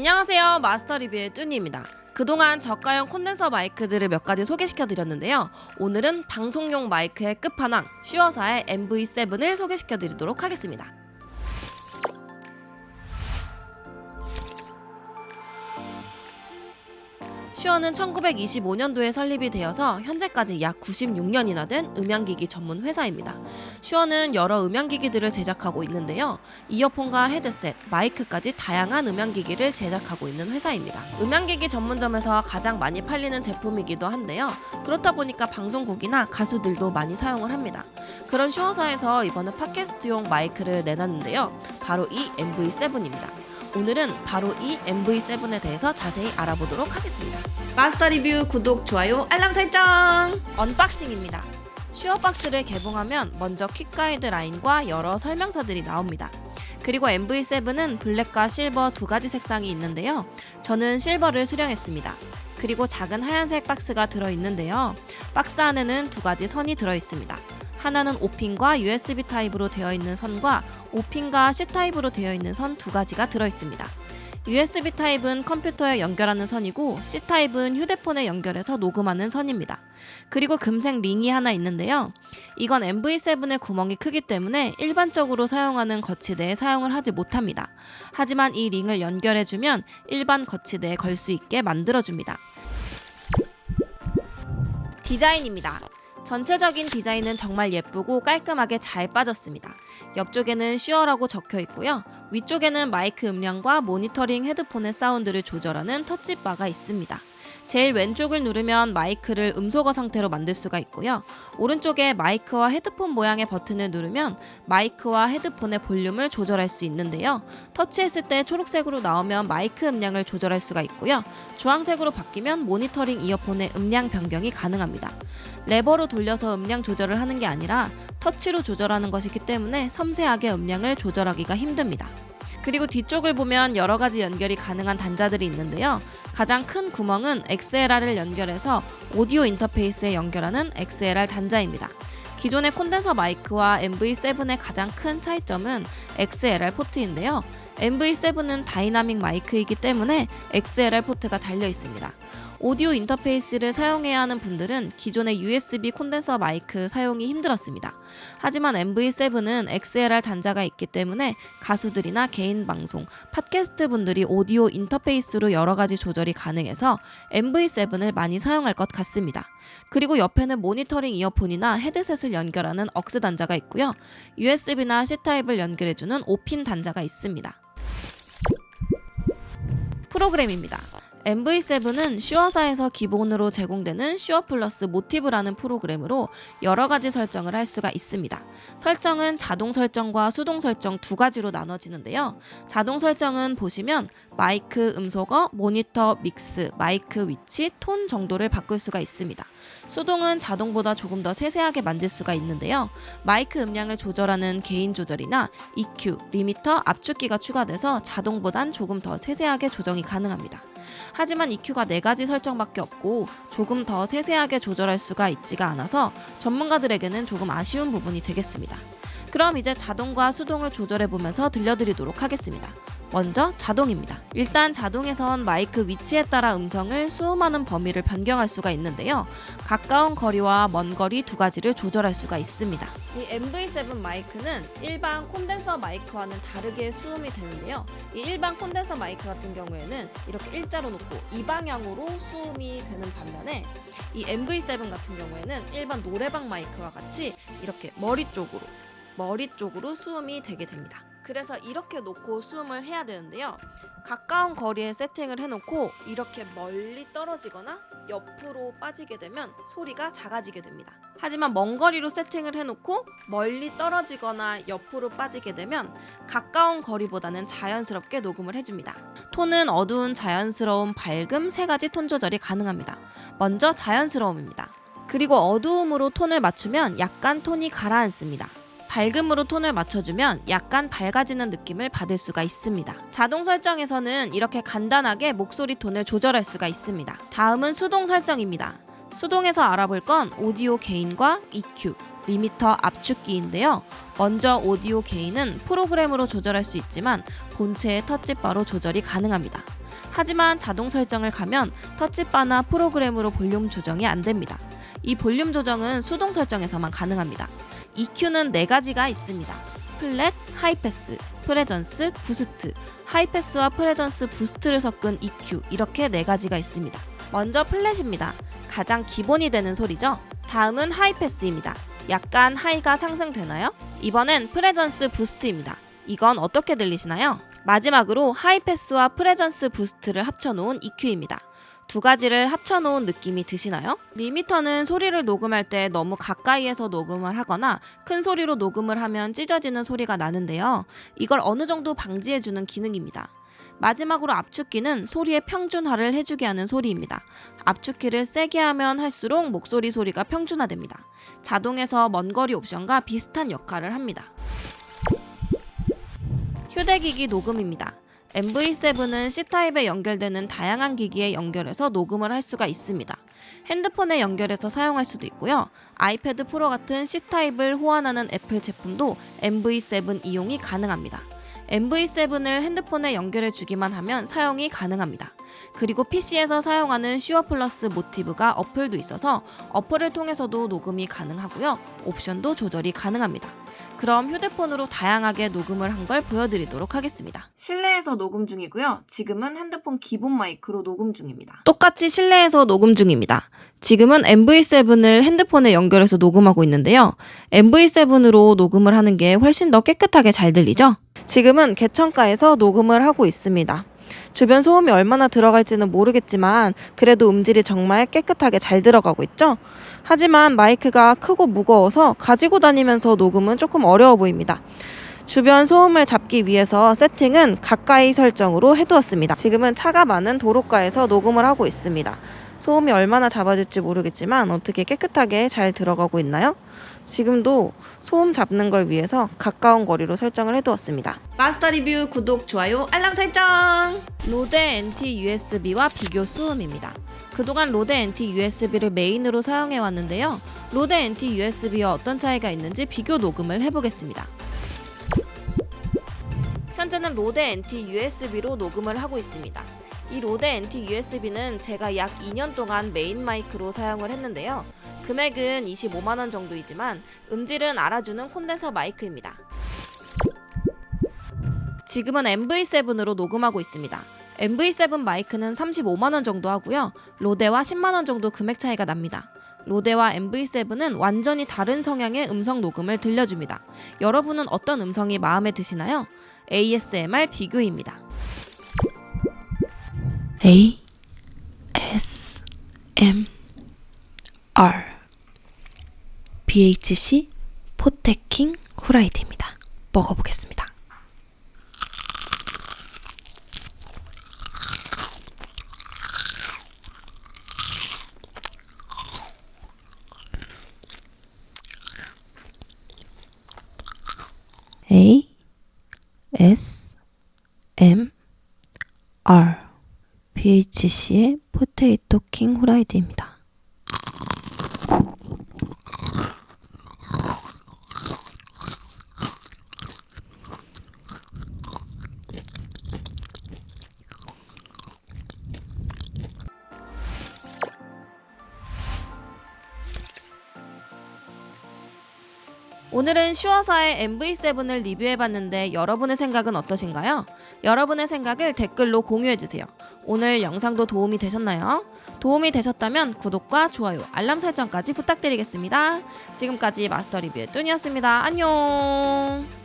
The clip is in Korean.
안녕하세요, 마스터 리뷰의 뚜니입니다. 그동안 저가형 콘덴서 마이크들을 몇 가지 소개시켜 드렸는데요. 오늘은 방송용 마이크의 끝판왕 슈어사의 MV7을 소개시켜 드리도록 하겠습니다. 슈어는 1925년도에 설립이 되어서 현재까지 약 96년이나 된 음향기기 전문 회사입니다. 슈어는 여러 음향기기들을 제작하고 있는데요. 이어폰과 헤드셋, 마이크까지 다양한 음향기기를 제작하고 있는 회사입니다. 음향기기 전문점에서 가장 많이 팔리는 제품이기도 한데요. 그렇다 보니까 방송국이나 가수들도 많이 사용을 합니다. 그런 슈어사에서 이번에 팟캐스트용 마이크를 내놨는데요. 바로 이 MV7입니다. 오늘은 바로 이 MV7에 대해서 자세히 알아보도록 하겠습니다. 마스터 리뷰 구독, 좋아요, 알람 설정! 언박싱입니다. 슈어박스를 개봉하면 먼저 퀵 가이드 라인과 여러 설명서들이 나옵니다. 그리고 MV7은 블랙과 실버 두 가지 색상이 있는데요. 저는 실버를 수령했습니다. 그리고 작은 하얀색 박스가 들어있는데요. 박스 안에는 두 가지 선이 들어있습니다. 하나는 O핀과 USB 타입으로 되어 있는 선과 O핀과 C 타입으로 되어 있는 선 두 가지가 들어있습니다. USB 타입은 컴퓨터에 연결하는 선이고 C 타입은 휴대폰에 연결해서 녹음하는 선입니다. 그리고 금색 링이 하나 있는데요. 이건 MV7의 구멍이 크기 때문에 일반적으로 사용하는 거치대에 사용을 하지 못합니다. 하지만 이 링을 연결해주면 일반 거치대에 걸 수 있게 만들어줍니다. 디자인입니다. 전체적인 디자인은 정말 예쁘고 깔끔하게 잘 빠졌습니다. 옆쪽에는 슈어라고 적혀 있고요. 위쪽에는 마이크 음량과 모니터링 헤드폰의 사운드를 조절하는 터치바가 있습니다. 제일 왼쪽을 누르면 마이크를 음소거 상태로 만들 수가 있고요. 오른쪽에 마이크와 헤드폰 모양의 버튼을 누르면 마이크와 헤드폰의 볼륨을 조절할 수 있는데요. 터치했을 때 초록색으로 나오면 마이크 음량을 조절할 수가 있고요. 주황색으로 바뀌면 모니터링 이어폰의 음량 변경이 가능합니다. 레버로 돌려서 음량 조절을 하는 게 아니라 터치로 조절하는 것이기 때문에 섬세하게 음량을 조절하기가 힘듭니다. 그리고 뒤쪽을 보면 여러 가지 연결이 가능한 단자들이 있는데요. 가장 큰 구멍은 XLR을 연결해서 오디오 인터페이스에 연결하는 XLR 단자입니다. 기존의 콘덴서 마이크와 MV7의 가장 큰 차이점은 XLR 포트인데요. MV7은 다이나믹 마이크이기 때문에 XLR 포트가 달려 있습니다. 오디오 인터페이스를 사용해야 하는 분들은 기존의 USB 콘덴서 마이크 사용이 힘들었습니다. 하지만 MV7은 XLR 단자가 있기 때문에 가수들이나 개인 방송, 팟캐스트 분들이 오디오 인터페이스로 여러 가지 조절이 가능해서 MV7을 많이 사용할 것 같습니다. 그리고 옆에는 모니터링 이어폰이나 헤드셋을 연결하는 억스 단자가 있고요. USB나 C타입을 연결해주는 O핀 단자가 있습니다. 프로그램입니다. MV7은 슈어사에서 기본으로 제공되는 슈어 플러스 모티브라는 프로그램으로 여러 가지 설정을 할 수가 있습니다. 설정은 자동 설정과 수동 설정 두 가지로 나눠지는데요. 자동 설정은 보시면 마이크 음소거, 모니터 믹스, 마이크 위치, 톤 정도를 바꿀 수가 있습니다. 수동은 자동보다 조금 더 세세하게 만질 수가 있는데요. 마이크 음량을 조절하는 개인 조절이나 EQ, 리미터, 압축기가 추가돼서 자동보단 조금 더 세세하게 조정이 가능합니다. 하지만 EQ가 4가지 설정밖에 없고 조금 더 세세하게 조절할 수가 있지가 않아서 전문가들에게는 조금 아쉬운 부분이 되겠습니다. 그럼 이제 자동과 수동을 조절해보면서 들려드리도록 하겠습니다. 먼저 자동입니다. 일단 자동에선 마이크 위치에 따라 음성을 수음하는 범위를 변경할 수가 있는데요. 가까운 거리와 먼 거리 두 가지를 조절할 수가 있습니다. 이 MV7 마이크는 일반 콘덴서 마이크와는 다르게 수음이 되는데요. 이 일반 콘덴서 마이크 같은 경우에는 이렇게 일자로 놓고 이 방향으로 수음이 되는 반면에 이 MV7 같은 경우에는 일반 노래방 마이크와 같이 이렇게 머리 쪽으로 수음이 되게 됩니다. 그래서 이렇게 놓고 수음을 해야 되는데요. 가까운 거리에 세팅을 해놓고 이렇게 멀리 떨어지거나 옆으로 빠지게 되면 소리가 작아지게 됩니다. 하지만 먼 거리로 세팅을 해놓고 멀리 떨어지거나 옆으로 빠지게 되면 가까운 거리보다는 자연스럽게 녹음을 해줍니다. 톤은 어두운, 자연스러움, 밝음 세 가지 톤 조절이 가능합니다. 먼저 자연스러움입니다. 그리고 어두움으로 톤을 맞추면 약간 톤이 가라앉습니다. 밝음으로 톤을 맞춰주면 약간 밝아지는 느낌을 받을 수가 있습니다. 자동 설정에서는 이렇게 간단하게 목소리 톤을 조절할 수가 있습니다. 다음은 수동 설정입니다. 수동에서 알아볼 건 오디오 게인과 EQ, 리미터 압축기인데요. 먼저 오디오 게인은 프로그램으로 조절할 수 있지만 본체의 터치바로 조절이 가능합니다. 하지만 자동 설정을 가면 터치바나 프로그램으로 볼륨 조정이 안 됩니다. 이 볼륨 조정은 수동 설정에서만 가능합니다. EQ는 4가지가 있습니다. 플랫, 하이패스, 프레전스, 부스트, 하이패스와 프레전스, 부스트를 섞은 EQ, 이렇게 4가지가 있습니다. 먼저 플랫입니다. 가장 기본이 되는 소리죠. 다음은 하이패스입니다. 약간 하이가 상승되나요? 이번엔 프레전스 부스트입니다. 이건 어떻게 들리시나요? 마지막으로 하이패스와 프레전스 부스트를 합쳐놓은 EQ입니다. 2가지를 합쳐놓은 느낌이 드시나요? 리미터는 소리를 녹음할 때 너무 가까이에서 녹음을 하거나 큰 소리로 녹음을 하면 찢어지는 소리가 나는데요. 이걸 어느 정도 방지해주는 기능입니다. 마지막으로 압축기는 소리의 평준화를 해주게 하는 소리입니다. 압축기를 세게 하면 할수록 목소리 소리가 평준화됩니다. 자동에서 먼 거리 옵션과 비슷한 역할을 합니다. 휴대기기 녹음입니다. MV7은 C타입에 연결되는 다양한 기기에 연결해서 녹음을 할 수가 있습니다. 핸드폰에 연결해서 사용할 수도 있고요. 아이패드 프로 같은 C타입을 호환하는 애플 제품도 MV7 이용이 가능합니다. MV7을 핸드폰에 연결해 주기만 하면 사용이 가능합니다. 그리고 PC에서 사용하는 슈어 플러스 모티브가 어플도 있어서 어플을 통해서도 녹음이 가능하고요. 옵션도 조절이 가능합니다. 그럼 휴대폰으로 다양하게 녹음을 한 걸 보여드리도록 하겠습니다. 실내에서 녹음 중이고요. 지금은 핸드폰 기본 마이크로 녹음 중입니다. 똑같이 실내에서 녹음 중입니다. 지금은 MV7을 핸드폰에 연결해서 녹음하고 있는데요. MV7으로 녹음을 하는 게 훨씬 더 깨끗하게 잘 들리죠? 지금은 개천가에서 녹음을 하고 있습니다. 주변 소음이 얼마나 들어갈지는 모르겠지만 그래도 음질이 정말 깨끗하게 잘 들어가고 있죠? 하지만 마이크가 크고 무거워서 가지고 다니면서 녹음은 조금 어려워 보입니다. 주변 소음을 잡기 위해서 세팅은 가까이 설정으로 해두었습니다. 지금은 차가 많은 도로가에서 녹음을 하고 있습니다. 소음이 얼마나 잡아줄지 모르겠지만 어떻게 깨끗하게 잘 들어가고 있나요? 지금도 소음 잡는 걸 위해서 가까운 거리로 설정을 해두었습니다. 마스터 리뷰 구독, 좋아요, 알람 설정! 로데 NT USB와 비교 수음입니다. 그동안 로데 NT USB를 메인으로 사용해 왔는데요. 로데 NT USB와 어떤 차이가 있는지 비교 녹음을 해보겠습니다. 현재는 로데 NT USB로 녹음을 하고 있습니다. 이 로데 NT USB는 제가 약 2년 동안 메인 마이크로 사용을 했는데요. 금액은 25만원 정도이지만 음질은 알아주는 콘덴서 마이크입니다. 지금은 MV7으로 녹음하고 있습니다. MV7 마이크는 35만원 정도 하고요. 로데와 10만원 정도 금액 차이가 납니다. 로데와 MV7은 완전히 다른 성향의 음성 녹음을 들려줍니다. 여러분은 어떤 음성이 마음에 드시나요? ASMR 비교입니다. ASMR BHC 포테킹 후라이드입니다. 먹어보겠습니다. ASMR BHC의 포테이토 킹 후라이드입니다. 오늘은 슈어사의 MV7을 리뷰해봤는데 여러분의 생각은 어떠신가요? 여러분의 생각을 댓글로 공유해주세요. 오늘 영상도 도움이 되셨나요? 도움이 되셨다면 구독과 좋아요, 알람 설정까지 부탁드리겠습니다. 지금까지 마스터 리뷰의 뚠이었습니다. 안녕!